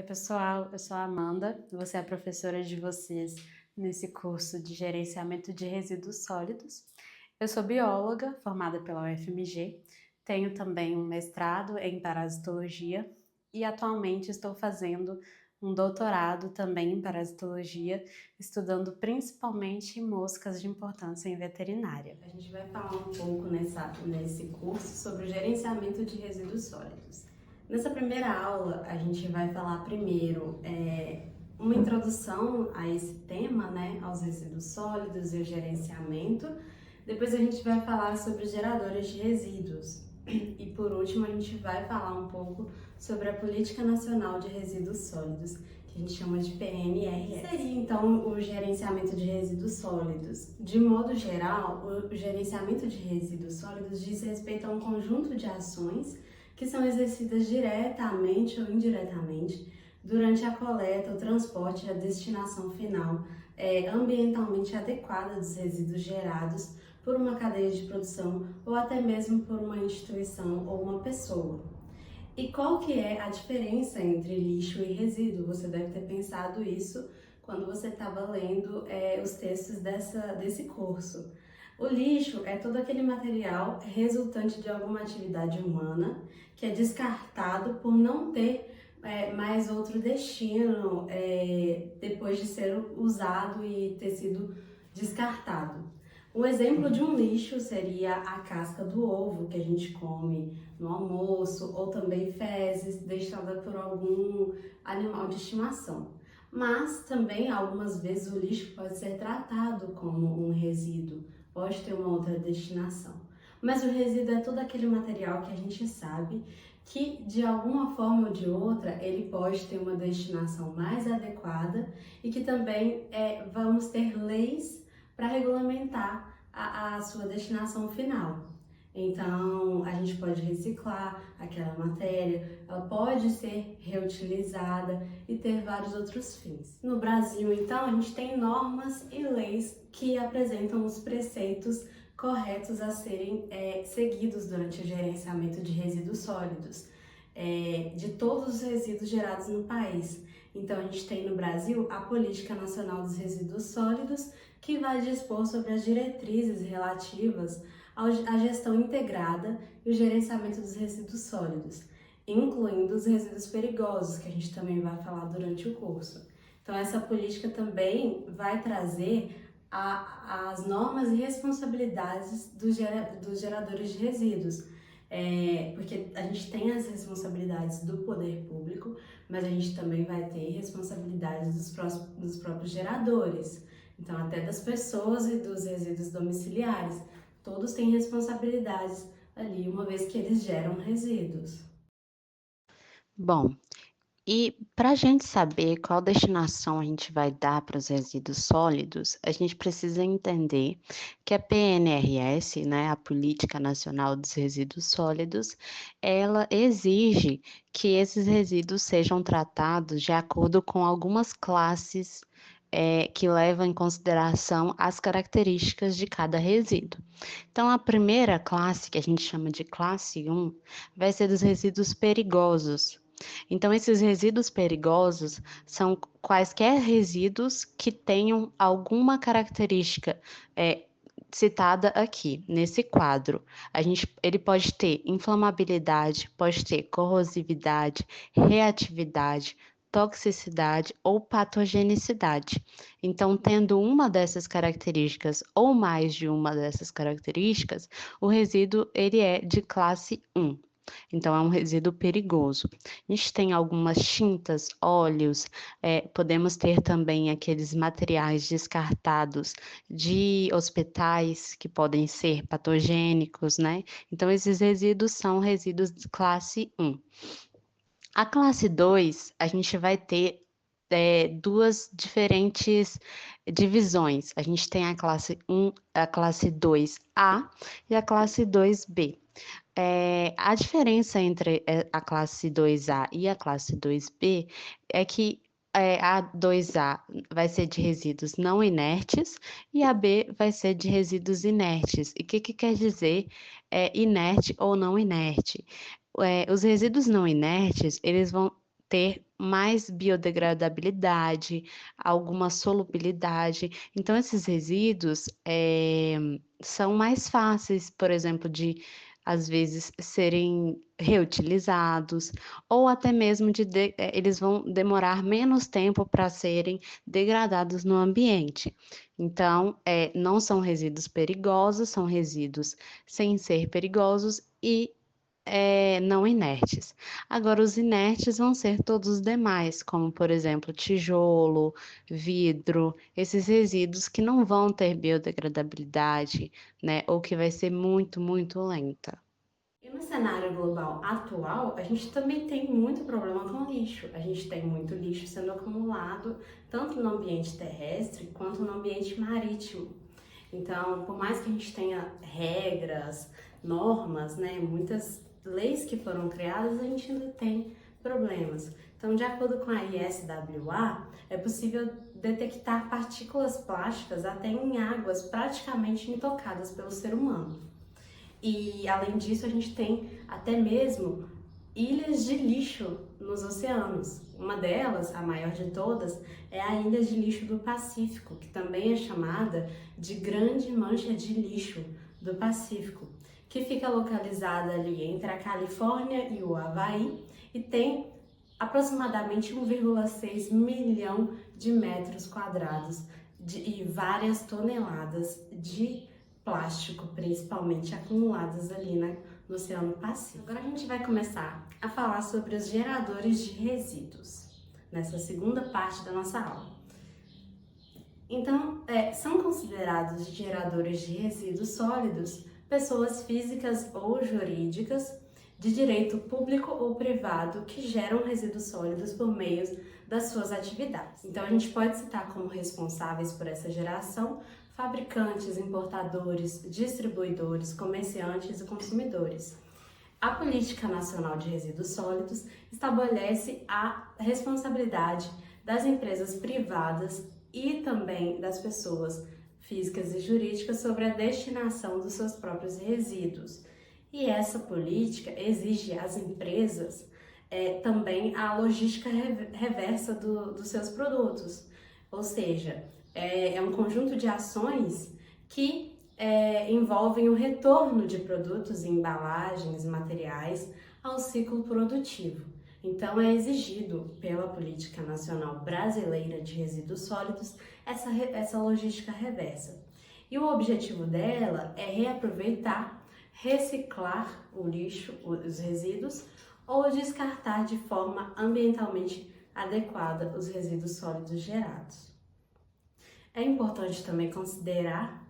Oi, pessoal, eu sou a Amanda, vou ser a professora de vocês nesse curso de Gerenciamento de Resíduos Sólidos. Eu sou bióloga, formada pela UFMG, tenho também um mestrado em parasitologia e atualmente estou fazendo um doutorado também em parasitologia, estudando principalmente moscas de importância em veterinária. A gente vai falar um pouco nesse curso sobre o gerenciamento de resíduos sólidos. Nessa primeira aula, a gente vai falar primeiro uma introdução a esse tema, né, aos resíduos sólidos e o gerenciamento. Depois a gente vai falar sobre os geradores de resíduos. E por último, a gente vai falar um pouco sobre a Política Nacional de Resíduos Sólidos, que a gente chama de PNRS. Seria então o gerenciamento de resíduos sólidos. De modo geral, o gerenciamento de resíduos sólidos diz respeito a um conjunto de ações que são exercidas diretamente ou indiretamente durante a coleta, o transporte e a destinação final ambientalmente adequada dos resíduos gerados por uma cadeia de produção ou até mesmo por uma instituição ou uma pessoa. E qual que é a diferença entre lixo e resíduo? Você deve ter pensado isso quando você estava lendo os textos desse curso. O lixo é todo aquele material resultante de alguma atividade humana que é descartado por não ter mais outro destino depois de ser usado e ter sido descartado. Um exemplo de um lixo seria a casca do ovo que a gente come no almoço, ou também fezes deixada por algum animal de estimação. Mas também algumas vezes o lixo pode ser tratado como um resíduo, pode ter uma outra destinação. Mas o resíduo é todo aquele material que a gente sabe que de alguma forma ou de outra ele pode ter uma destinação mais adequada e que também vamos ter leis para regulamentar a sua destinação final. Então, a gente pode reciclar aquela matéria, ela pode ser reutilizada e ter vários outros fins. No Brasil, então, a gente tem normas e leis que apresentam os preceitos corretos a serem seguidos durante o gerenciamento de resíduos sólidos, de todos os resíduos gerados no país. Então, a gente tem no Brasil a Política Nacional dos Resíduos Sólidos, que vai dispor sobre as diretrizes relativas à gestão integrada e o gerenciamento dos resíduos sólidos, incluindo os resíduos perigosos, que a gente também vai falar durante o curso. Então, essa política também vai trazer as normas e responsabilidades dos geradores de resíduos, porque a gente tem as responsabilidades do poder público, mas a gente também vai ter responsabilidades dos próprios geradores, então até das pessoas e dos resíduos domiciliares. Todos têm responsabilidades ali, uma vez que eles geram resíduos. Bom, e para a gente saber qual destinação a gente vai dar para os resíduos sólidos, a gente precisa entender que a PNRS, né, a Política Nacional dos Resíduos Sólidos, ela exige que esses resíduos sejam tratados de acordo com algumas classes que levam em consideração as características de cada resíduo. Então, a primeira classe, que a gente chama de classe 1, vai ser dos resíduos perigosos. Então, esses resíduos perigosos são quaisquer resíduos que tenham alguma característica citada aqui, nesse quadro. Ele pode ter inflamabilidade, pode ter corrosividade, reatividade, toxicidade ou patogenicidade. Então, tendo uma dessas características ou mais de uma dessas características, o resíduo ele é de classe 1. Então, é um resíduo perigoso. A gente tem algumas tintas, óleos, podemos ter também aqueles materiais descartados de hospitais que podem ser patogênicos, né? Então, esses resíduos são resíduos de classe 1. A classe 2, a gente vai ter duas diferentes divisões. A gente tem a classe 1, a classe 2A e a classe 2B. A diferença entre a classe 2A e a classe 2B é que a 2A vai ser de resíduos não inertes e a B vai ser de resíduos inertes. E o que quer dizer inerte ou não inerte? Os resíduos não inertes, eles vão ter mais biodegradabilidade, alguma solubilidade. Então, esses resíduos são mais fáceis, por exemplo, de às vezes serem reutilizados, ou até mesmo eles vão demorar menos tempo para serem degradados no ambiente. Então, não são resíduos perigosos, são resíduos sem ser perigosos e não inertes. Agora, os inertes vão ser todos os demais, como, por exemplo, tijolo, vidro, esses resíduos que não vão ter biodegradabilidade, né? Ou que vai ser muito, muito lenta. E no cenário global atual, a gente também tem muito problema com lixo. A gente tem muito lixo sendo acumulado tanto no ambiente terrestre quanto no ambiente marítimo. Então, por mais que a gente tenha regras, normas, né, muitas leis que foram criadas, a gente ainda tem problemas. Então, de acordo com a ISWA, é possível detectar partículas plásticas até em águas praticamente intocadas pelo ser humano. E, além disso, a gente tem até mesmo ilhas de lixo nos oceanos. Uma delas, a maior de todas, é a Ilha de Lixo do Pacífico, que também é chamada de Grande Mancha de Lixo do Pacífico, que fica localizada ali entre a Califórnia e o Havaí e tem aproximadamente 1,6 milhão de metros quadrados e várias toneladas de plástico, principalmente acumuladas ali no Oceano Pacífico. Agora a gente vai começar a falar sobre os geradores de resíduos, nessa segunda parte da nossa aula. Então, são considerados geradores de resíduos sólidos pessoas físicas ou jurídicas de direito público ou privado que geram resíduos sólidos por meio das suas atividades. Então, a gente pode citar como responsáveis por essa geração fabricantes, importadores, distribuidores, comerciantes e consumidores. A Política Nacional de Resíduos Sólidos estabelece a responsabilidade das empresas privadas e também das pessoas físicas e jurídicas sobre a destinação dos seus próprios resíduos. E essa política exige às empresas também a logística reversa dos seus produtos, ou seja, é um conjunto de ações que envolvem o retorno de produtos, embalagens, materiais ao ciclo produtivo. Então, é exigido pela Política Nacional Brasileira de Resíduos Sólidos essa logística reversa. E o objetivo dela é reaproveitar, reciclar o lixo, os resíduos, ou descartar de forma ambientalmente adequada os resíduos sólidos gerados. É importante também considerar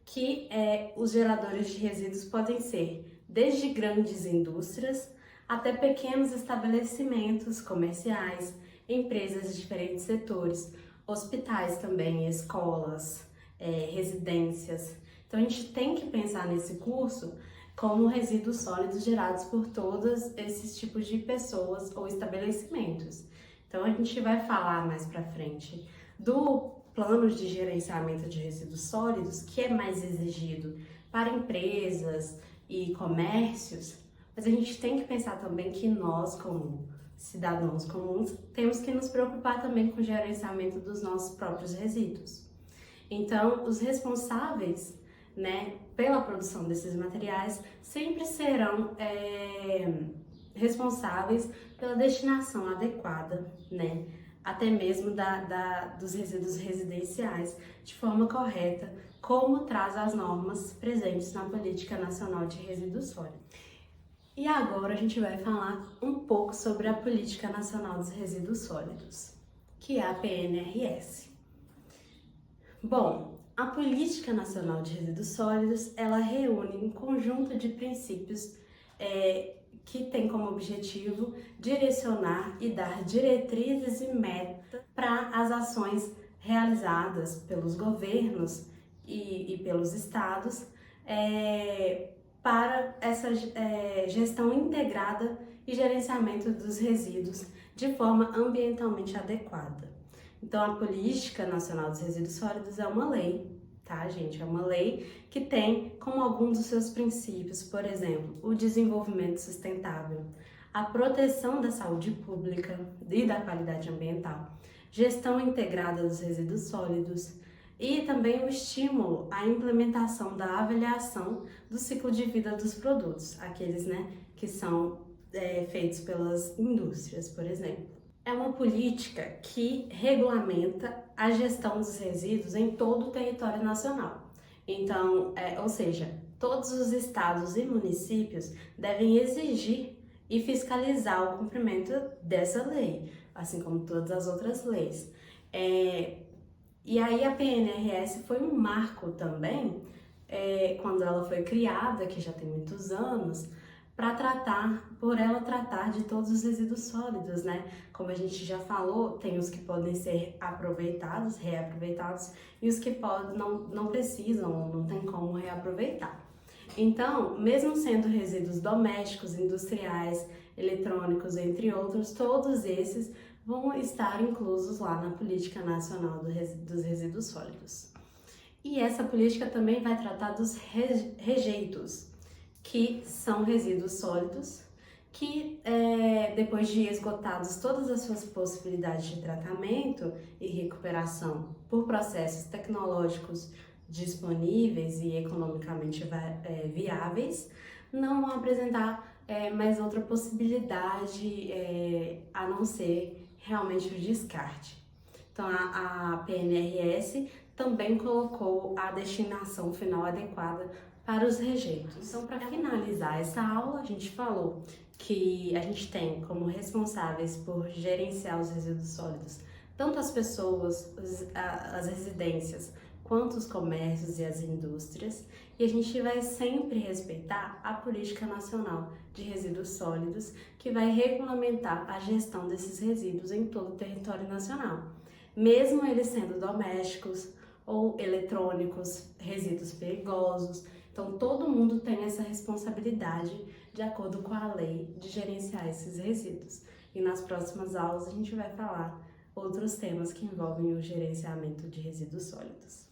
que os geradores de resíduos podem ser desde grandes indústrias até pequenos estabelecimentos comerciais, empresas de diferentes setores, hospitais também, escolas, residências. Então a gente tem que pensar nesse curso como resíduos sólidos gerados por todos esses tipos de pessoas ou estabelecimentos. Então a gente vai falar mais para frente do plano de gerenciamento de resíduos sólidos, que é mais exigido para empresas e comércios, mas a gente tem que pensar também que nós, como cidadãos comuns, temos que nos preocupar também com o gerenciamento dos nossos próprios resíduos. Então, os responsáveis, pela produção desses materiais sempre serão responsáveis pela destinação adequada, até mesmo dos resíduos residenciais, de forma correta, como traz as normas presentes na Política Nacional de Resíduos Sólidos. E agora a gente vai falar um pouco sobre a Política Nacional dos Resíduos Sólidos, que é a PNRS. Bom, a Política Nacional de Resíduos Sólidos, ela reúne um conjunto de princípios que tem como objetivo direcionar e dar diretrizes e metas para as ações realizadas pelos governos e pelos estados para essa gestão integrada e gerenciamento dos resíduos de forma ambientalmente adequada. Então, a Política Nacional dos Resíduos Sólidos é uma lei, tá, gente? É uma lei que tem como alguns dos seus princípios, por exemplo, o desenvolvimento sustentável, a proteção da saúde pública e da qualidade ambiental, gestão integrada dos resíduos sólidos e também o estímulo à implementação da avaliação do ciclo de vida dos produtos, aqueles, que são feitos pelas indústrias, por exemplo. É uma política que regulamenta a gestão dos resíduos em todo o território nacional. Então, ou seja, todos os estados e municípios devem exigir e fiscalizar o cumprimento dessa lei, assim como todas as outras leis. E aí a PNRS foi um marco também, quando ela foi criada, que já tem muitos anos, por ela tratar de todos os resíduos sólidos, Como a gente já falou, tem os que podem ser aproveitados, reaproveitados, e os que não precisam, não tem como reaproveitar. Então, mesmo sendo resíduos domésticos, industriais, eletrônicos, entre outros, todos esses vão estar inclusos lá na Política Nacional dos Resíduos Sólidos. E essa política também vai tratar dos rejeitos, que são resíduos sólidos, que depois de esgotados todas as suas possibilidades de tratamento e recuperação por processos tecnológicos disponíveis e economicamente viáveis, não vão apresentar mais outra possibilidade a não ser realmente o descarte. Então, a PNRS também colocou a destinação final adequada para os rejeitos. Então, para finalizar essa aula, a gente falou que a gente tem como responsáveis por gerenciar os resíduos sólidos tanto as pessoas, as residências, quanto os comércios e as indústrias, e a gente vai sempre respeitar a Política Nacional de Resíduos Sólidos, que vai regulamentar a gestão desses resíduos em todo o território nacional, mesmo eles sendo domésticos ou eletrônicos, resíduos perigosos. Então, todo mundo tem essa responsabilidade de acordo com a lei de gerenciar esses resíduos. E nas próximas aulas a gente vai falar outros temas que envolvem o gerenciamento de resíduos sólidos.